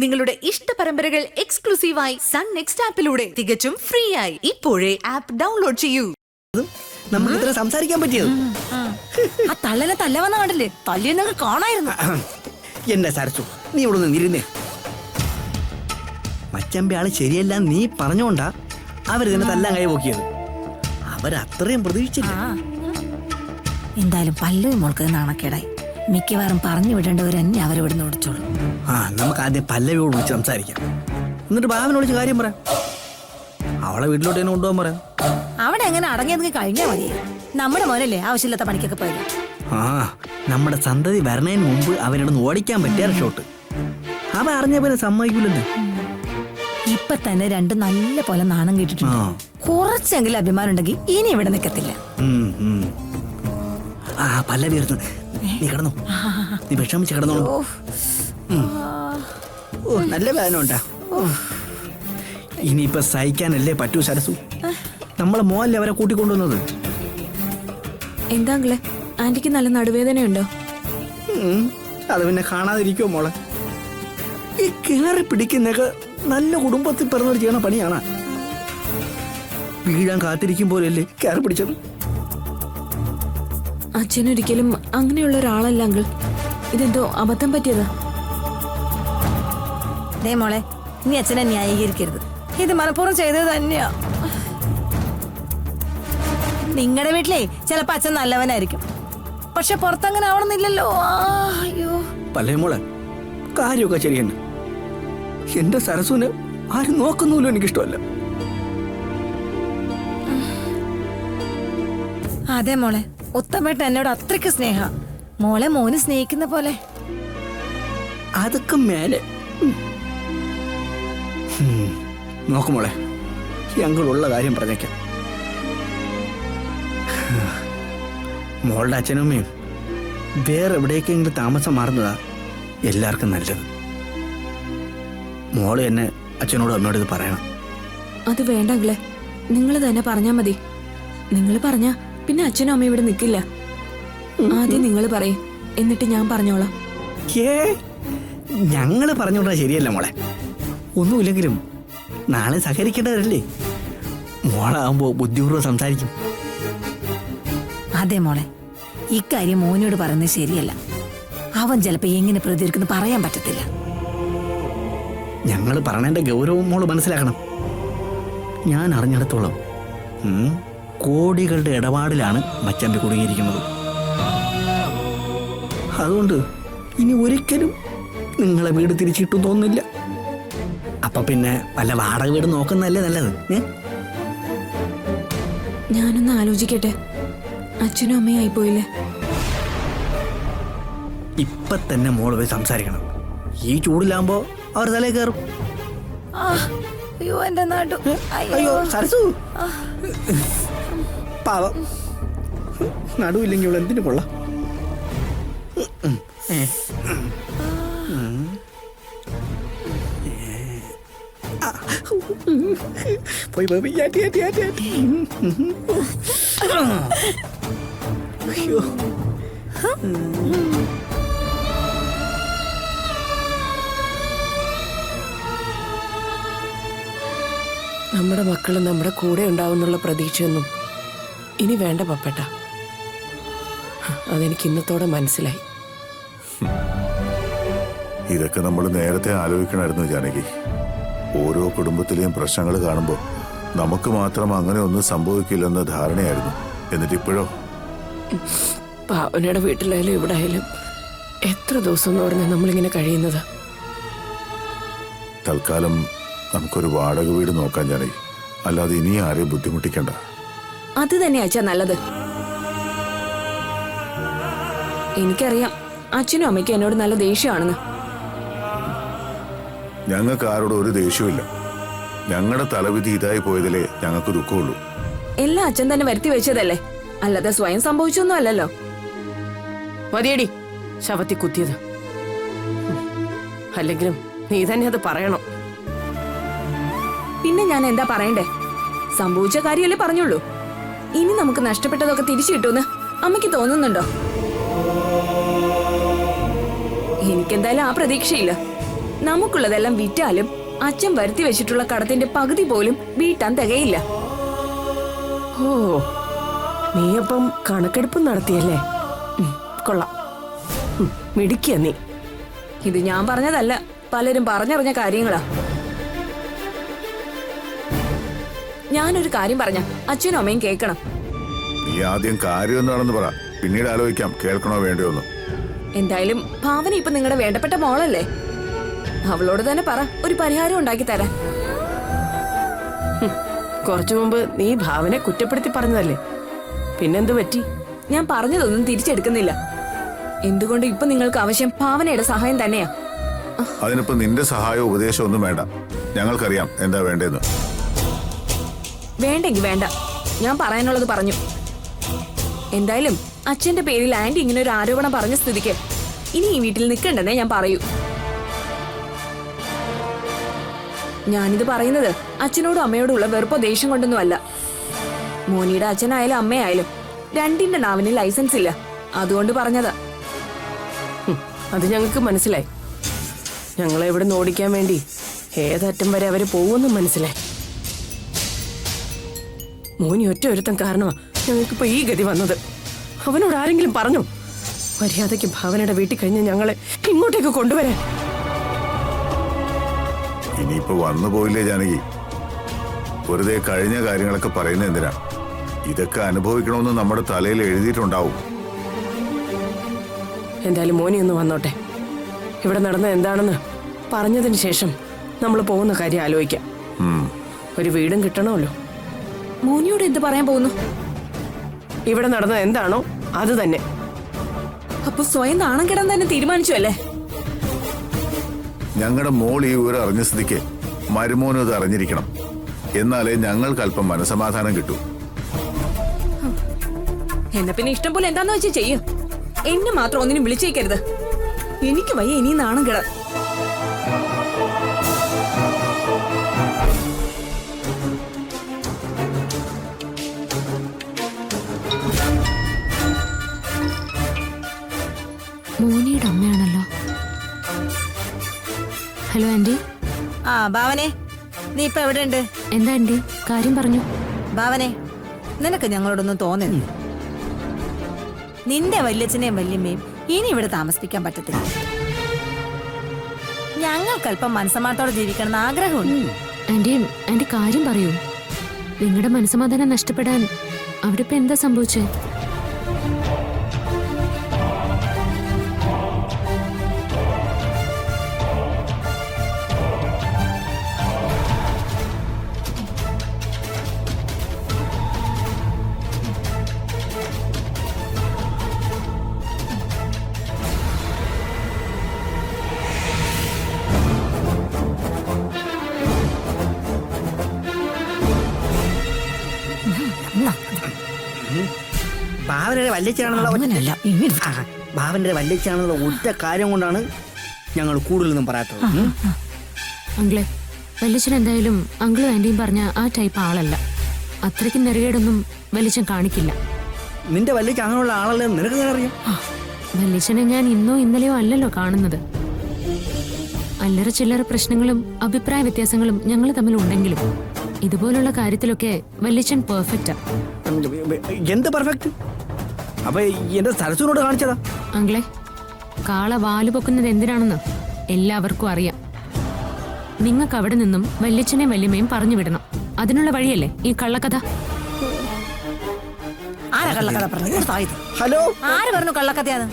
നിങ്ങളുടെ ഇഷ്ട പരമ്പരകൾ എക്സ്ക്ലൂസീവായി സൺ നെക്സ്റ്റ് ആപ്പിലൂടെ തികച്ചും ഫ്രീ ആയി ഇപ്പോഴേ ആപ്പ് ഡൗൺലോഡ് ചെയ്യൂ. നമുക്ക് ഇത്ര സംസാരിക്കാൻ പറ്റിയത് ആ തള്ളനെ തല്ലവന്ന കണ്ടില്ലേ? തല്ലിയെന്നൊക്കെ കാണായിരുന്നു. എന്റെ സരസു, നീ ഇവിടെ നിന്ന് ഇരുന്നേ. മച്ചമ്പി ആള് ശരിയല്ല നീ പറഞ്ഞോണ്ടാ അവരിതിനെ തല്ലാൻ കൈ പോക്കിയത്. അവരത്രയും പ്രതീക്ഷിച്ചില്ല. എന്തായാലും പല്ലവി മോൾക്ക് നാണക്കേടായി. മിക്കവാറും പറഞ്ഞു വിടേണ്ടവർ തന്നെ അവരിവിടുന്ന് ഓടിച്ചോളൂ. നമുക്ക് ആദ്യം പല്ലവിയോട് വിളിച്ച് സംസാരിക്കാം. എന്നിട്ട് ഭാവന വിളിച്ച് കാര്യം പറയാം. അവളെ വീട്ടിലോട്ട് തന്നെ കൊണ്ടുപോകാൻ പറയാം. അവിടെ എങ്ങനെ അടങ്ങിയതെങ്കിൽ കഴിഞ്ഞാൽ മതി. നമ്മുടെ മോനല്ലേ ആവശ്യമില്ലാത്ത പണിക്കൊക്കെ പോയത്. നമ്മുടെ സന്തതി വരണതിന് മുമ്പ് അവനോടൊന്ന് ഓടിക്കാൻ പറ്റിയ ഷോട്ട്. അവൻ അറിഞ്ഞ പോലെ സമ്മതിക്കൂലല്ലോ. ഇപ്പൊ തന്നെ രണ്ട് നല്ല പോലെ നാണം കേട്ടിട്ടുണ്ട്. കുറച്ചെങ്കിലും അഭിമാനം ഉണ്ടെങ്കിൽ ഇനി ഇവിടെ നിൽക്കത്തില്ല. പല്ലവി വരുന്നു. നീ കിടന്നു, നീ വിഷമിച്ച് കിടന്നോളൂ. നല്ല വേദന ഉണ്ടാ. ഇനിയിപ്പൊ സഹിക്കാനല്ലേ പറ്റൂ സരസു. നമ്മളെ മോല്ലേ അവരെ കൂട്ടിക്കൊണ്ടുവന്നത്. എന്താ ആന്റിക്ക് നല്ല നടുവേദനയുണ്ടോ? അത് പിന്നെ കാണാതിരിക്കോ മോളെ? ഈ കയറി പിടിക്കുന്നൊക്കെ നല്ല കുടുംബത്തിൽ പിറന്നവർ ചെയ്യണ പണിയാണ്. വീഴാൻ കാത്തിരിക്കും പോലെയല്ലേ കയറി പിടിച്ചത്. അച്ഛനൊരിക്കലും അങ്ങനെയുള്ള ഒരാളല്ല അങ്കിൾ. ഇതെന്തോ അബദ്ധം പറ്റിയതാ. ദേ മോളെ, നീ അച്ഛനെ ന്യായീകരിക്കരുത്. ഇത് മനഃപൂർവ്വം ചെയ്തത് തന്നെയാ. നിങ്ങളുടെ വീട്ടിലേ ചിലപ്പോ അച്ഛൻ നല്ലവനായിരിക്കും, പക്ഷെ പുറത്തങ്ങനെ ആവണമെന്നില്ലല്ലോ. അയ്യോ പല്ലേ മോളെ, കാര്യമൊക്കെ ശരിയെന്നെ. എന്റെ സരസുവിനെ ആരും നോക്കുന്നുല്ലോ എനിക്കിഷ്ടമല്ല. അതെ മോളെ, ഉത്തമേട്ടൻ എന്നോട് അത്രയ്ക്ക് സ്നേഹ. മോളെ മോന് സ്നേഹിക്കുന്ന പോലെ. അതൊക്കെ മേലെ നോക്കുമോളെ, ഞങ്ങളുള്ള കാര്യം പറഞ്ഞേക്കാം. മോളുടെ അച്ഛനും അമ്മയും വേറെ എവിടേക്കെങ്കിലും താമസം മാറുന്നതാ എല്ലാവർക്കും നല്ലത്. മോള് എന്നെ അച്ഛനോടും അമ്മയോട് ഇത് പറയണം. അത് വേണ്ട അങ്കിളെ, നിങ്ങൾ തന്നെ പറഞ്ഞാ മതി. നിങ്ങൾ പറഞ്ഞാ പിന്നെ അച്ഛനും അമ്മയും ഇവിടെ നിൽക്കില്ല. ആദ്യം നിങ്ങൾ പറയും, എന്നിട്ട് ഞാൻ പറഞ്ഞോളാം. ഞങ്ങള് പറഞ്ഞോണ്ടാ ശരിയല്ല മോളെ. ഒന്നുമില്ലെങ്കിലും നാളെ സഹകരിക്കേണ്ടവരല്ലേ. മോളാകുമ്പോ ബുദ്ധിപൂർവ്വം സംസാരിക്കും. അതെ മോളെ, ഇക്കാര്യം മോനോട് പറയുന്നത് ശരിയല്ല. അവൻ ചിലപ്പോ എങ്ങനെ പ്രതികരിക്കുന്നു പറയാൻ പറ്റത്തില്ല. ഞങ്ങൾ പറഞ്ഞതിന്റെ ഗൗരവം മോള് മനസ്സിലാക്കണം. ഞാൻ അറിഞ്ഞിടത്തോളം കോടികളുടെ ഇടപാടിലാണ് മച്ചമ്പി കുടുങ്ങിയിരിക്കുന്നത്. അതുകൊണ്ട് ഇനി ഒരിക്കലും നിങ്ങളെ വീട് തിരിച്ചിട്ടും തോന്നുന്നില്ല. അപ്പൊ പിന്നെ വല്ല വാടക വീട് നോക്കുന്നതല്ലേ നല്ലത്. ഞാനൊന്ന് ആലോചിക്കട്ടെ. അച്ഛനും അമ്മയും ആയിപ്പോയില്ലേ? ഇപ്പൊ തന്നെ മോള് പോയി സംസാരിക്കണം. ഈ ചൂടിലാകുമ്പോ അവർ തലേ കയറും. അയ്യോ എന്റെ നാട്ടു. അയ്യോ സരസു, പാവം. നടുവില്ലെങ്കിൽ ഇവിടെ എന്തിനു കൊള്ളാം. പോയി പോയി അയ്യോ. നമ്മുടെ മക്കൾ നമ്മുടെ കൂടെ ഉണ്ടാവുന്നുള്ള പ്രതീക്ഷയൊന്നും ഇനി വേണ്ട പപ്പേട്ട. അതെനിക്ക് ഇന്നത്തോടെ മനസ്സിലായി. ഇതൊക്കെ നമ്മൾ നേരത്തെ ആലോചിക്കണമായിരുന്നു ജാനകി. ഓരോ കുടുംബത്തിലെയും പ്രശ്നങ്ങൾ കാണുമ്പോൾ നമുക്ക് മാത്രം അങ്ങനെ ഒന്നും സംഭവിക്കില്ലെന്ന ധാരണയായിരുന്നു. എന്നിട്ടിപ്പോഴോ പാവനയുടെ വീട്ടിലായാലും ഇവിടെ ആയാലും എത്ര ദിവസം എന്ന് പറഞ്ഞാൽ നമ്മളിങ്ങനെ കഴിയുന്നത്. തൽക്കാലം നമുക്കൊരു വാടക വീട് നോക്കാൻ ജാനകി. അല്ലാതെ ഇനി ആരെയും ബുദ്ധിമുട്ടിക്കണ്ട. അത് തന്നെ അച്ഛാ നല്ലത്. എനിക്കറിയാം അച്ഛനും അമ്മയ്ക്കും എന്നോട് നല്ല ദേഷ്യമാണെന്ന്. ഞങ്ങൾക്ക് ആരോടും ഒരു ദേഷ്യമില്ല. ഞങ്ങളുടെ തലവിധി ഇതായി പോയതിലേ ഞങ്ങൾക്ക് ദുഃഖമുള്ളൂ. എല്ലാം അച്ഛൻ തന്നെ വരുത്തി വെച്ചതല്ലേ, അല്ലാതെ സ്വയം സംഭവിച്ചൊന്നും അല്ലല്ലോ. മതിയടി ശവത്തി കുത്തിയത്. അല്ലെങ്കിലും നീ തന്നെ അത് പറയണം. പിന്നെ ഞാൻ എന്താ പറയണ്ടേ? സംഭവിച്ച കാര്യമല്ലേ പറഞ്ഞുള്ളൂ. ഇനി നമുക്ക് നഷ്ടപ്പെട്ടതൊക്കെ തിരിച്ചു കിട്ടുമെന്ന് അമ്മയ്ക്ക് തോന്നുന്നുണ്ടോ? എനിക്കെന്തായാലും ആ പ്രതീക്ഷയില്ല. നമുക്കുള്ളതെല്ലാം വിറ്റാലും അച്ഛൻ വരുത്തി വെച്ചിട്ടുള്ള കടത്തിന്റെ പകുതി പോലും വീട്ടാൻ തികയില്ല. ഓ, നീയപ്പം കണക്കെടുപ്പ് നടത്തിയല്ലേ? കൊള്ളാം, മിടിക്കുക നീ. ഇത് ഞാൻ പറഞ്ഞതല്ല, പലരും പറഞ്ഞറിഞ്ഞ കാര്യങ്ങളാ. ഞാനൊരു കാര്യം പറഞ്ഞ അച്ഛനും അമ്മയും കേൾക്കണം. നീ ആദ്യം കാര്യം എന്താണെന്ന് പറ, പിന്നീട് ആലോചിക്കാം കേൾക്കണോ വേണ്ടയോന്ന്. എന്തായാലും ഭാവന ഇപ്പൊ നിങ്ങളുടെ വേണ്ടപ്പെട്ട മോളല്ലേ? അവളോട് തന്നെ പറ, ഒരു പരിഹാരം ഉണ്ടാക്കി തരാൻ. കുറച്ചു മുമ്പ് നീ ഭാവനെ കുറ്റപ്പെടുത്തി പറഞ്ഞതല്ലേ, പിന്നെന്ത് പറ്റി? ഞാൻ പറഞ്ഞതൊന്നും തിരിച്ചെടുക്കുന്നില്ല. എന്തുകൊണ്ട് ഇപ്പൊ നിങ്ങൾക്ക് ആവശ്യം ഭാവനയുടെ സഹായം തന്നെയാ. അതിനിപ്പോ നിന്റെ സഹായം ഉപദേശം ഒന്നും വേണ്ട, ഞങ്ങൾക്കറിയാം എന്താ വേണ്ടതെന്ന്. വേണ്ടെങ്കി വേണ്ട, ഞാൻ പറയാനുള്ളത് പറഞ്ഞു. എന്തായാലും അച്ഛന്റെ പേരിൽ ആന്റി ഇങ്ങനെ ഒരു ആരോപണം പറഞ്ഞ സ്ഥിതിക്ക് ഇനി ഈ വീട്ടിൽ നിൽക്കണ്ടെന്നേ ഞാൻ പറയൂ. ഞാനിത് പറയുന്നത് അച്ഛനോടും അമ്മയോടുള്ള വെറുപ്പോ ദേഷ്യം കൊണ്ടൊന്നും അല്ല. മോനിയുടെ അച്ഛനായാലും അമ്മയായാലും രണ്ടിന്റെ നാവിന് ലൈസൻസ് ഇല്ല, അതുകൊണ്ട് പറഞ്ഞതാ. അത് ഞങ്ങൾക്ക് മനസ്സിലായി. ഞങ്ങളെ ഇവിടെ ഓടിക്കാൻ വേണ്ടി ഏതറ്റം വരെ അവര് പോകുമെന്നും മനസ്സിലായി. മോനി ഒറ്റ ഒരുത്തം കാരണമാ ഞങ്ങൾക്കിപ്പോ ഈ ഗതി വന്നത്. അവനോട് ആരെങ്കിലും പറഞ്ഞു മര്യാദയ്ക്ക് ഭാവനയുടെ വീട്ടിൽ കഴിഞ്ഞ് ഞങ്ങളെ ഇങ്ങോട്ടേക്ക് കൊണ്ടുവരാൻ? ഇനിയിപ്പോ വന്നു പോയില്ലേ ജാനകി, വെറുതെ കഴിഞ്ഞ കാര്യങ്ങളൊക്കെ പറയുന്നത് എന്തിനാ? ഇതൊക്കെ അനുഭവിക്കണമെന്ന് നമ്മുടെ തലയിൽ എഴുതിയിട്ടുണ്ടാവും. എന്തായാലും മോനി ഒന്ന് വന്നോട്ടെ. ഇവിടെ നടന്നത് എന്താണെന്ന് പറഞ്ഞതിന് ശേഷം നമ്മൾ പോകുന്ന കാര്യം ആലോചിക്കാം. ഒരു വീടും കിട്ടണമല്ലോ. മോനിയോട് എന്ത് പറയാൻ പോകുന്നു? ഇവിടെ നടന്നത് എന്താണോ അത് തന്നെ. അപ്പൊ സ്വയം നാണം കിടാൻ തന്നെ തീരുമാനിച്ചു അല്ലേ? ഞങ്ങളുടെ മോൾ ഈ വിവരം അറിഞ്ഞ സ്ഥിതിക്ക് മരുമോനും ഇത് അറിഞ്ഞിരിക്കണം, എന്നാലേ ഞങ്ങൾക്ക് അല്പം മനസമാധാനം കിട്ടൂ. എന്നെ പിന്നെ ഇഷ്ടം പോലെ എന്താന്ന് വെച്ച് ചെയ്യും. എന്നെ മാത്രം ഒന്നിനും വിളിച്ചേക്കരുത്. എനിക്ക് വയ്യ ഇനി നാണം കിടാൻ. മോനിയുടെ അമ്മയാണല്ലോ. Hello aunty. ആ ഭാവനെ, നീ ഇപ്പൊ എവിടെയുണ്ട്? എന്താ ആന്റി, കാര്യം പറഞ്ഞു. ഭാവനെ, നിനക്ക് ഞങ്ങളോടൊന്നും തോന്നുന്നു. നിന്റെ വല്യച്ഛനെയും വല്യമ്മയും ഇനി ഇവിടെ താമസിപ്പിക്കാൻ പറ്റത്തില്ല. ഞങ്ങൾക്കല്പം മനസ്സമാർത്തോടെ ജീവിക്കണം എന്ന് ആഗ്രഹമുണ്ട്. ആന്റി കാര്യം പറയൂ. നിങ്ങളുടെ മനസ്സമാധാനം നഷ്ടപ്പെടാൻ അവിടെ ഇപ്പൊ എന്താ സംഭവിച്ചേ? ഭാവനയുടെ വല്യച്ഛനാണെന്നുള്ള അങ്ങനെയല്ല, ഭാവന്റെ വല്യച്ഛനാണെന്നുള്ള ഒറ്റ കാര്യം കൊണ്ടാണ് ഞങ്ങൾ കൂടുതലൊന്നും പറയാത്തത്. അങ്കിളെ, വല്യച്ഛൻ എന്തായാലും അങ്കിളും ആന്റിയും പറഞ്ഞ ആ ടൈപ്പ് ആളല്ല. അത്രയ്ക്ക് നെറുകേടൊന്നും വല്യച്ഛൻ കാണിക്കില്ല. നിന്റെ വല്യച്ഛൻ അങ്ങനെയുള്ള ആളല്ലേ നിനക്ക് എങ്ങനെ അറിയാം? വല്യച്ഛനെ ഞാൻ ഇന്നോ ഇന്നലെയോ അല്ലല്ലോ കാണുന്നത്. അല്ലറ ചില്ലറ പ്രശ്നങ്ങളും അഭിപ്രായ വ്യത്യാസങ്ങളും ഞങ്ങൾ തമ്മിൽ ഉണ്ടെങ്കിലും ഇതുപോലുള്ള കാര്യത്തിലൊക്കെ വല്യച്ഛൻ പെർഫെക്റ്റാ. എന്ത് പെർഫെക്റ്റ്? അപ്പൊ എന്റെ സരസുനോട് കാണിച്ചതാ? അങ്കിളെ, കാള വാല് പൊക്കുന്നത് എന്തിനാണെന്ന് എല്ലാവർക്കും അറിയാം. നിങ്ങൾക്ക് അവിടെ നിന്നും വല്യച്ഛനെയും വല്യമ്മയും പറഞ്ഞു വിടണം. അതിനുള്ള വഴിയല്ലേ ഈ കള്ളക്കഥ? ആരാ കള്ളക്കഥ പറഞ്ഞു? ഹലോ, ആര് പറഞ്ഞു കള്ളക്കഥയാന്ന്?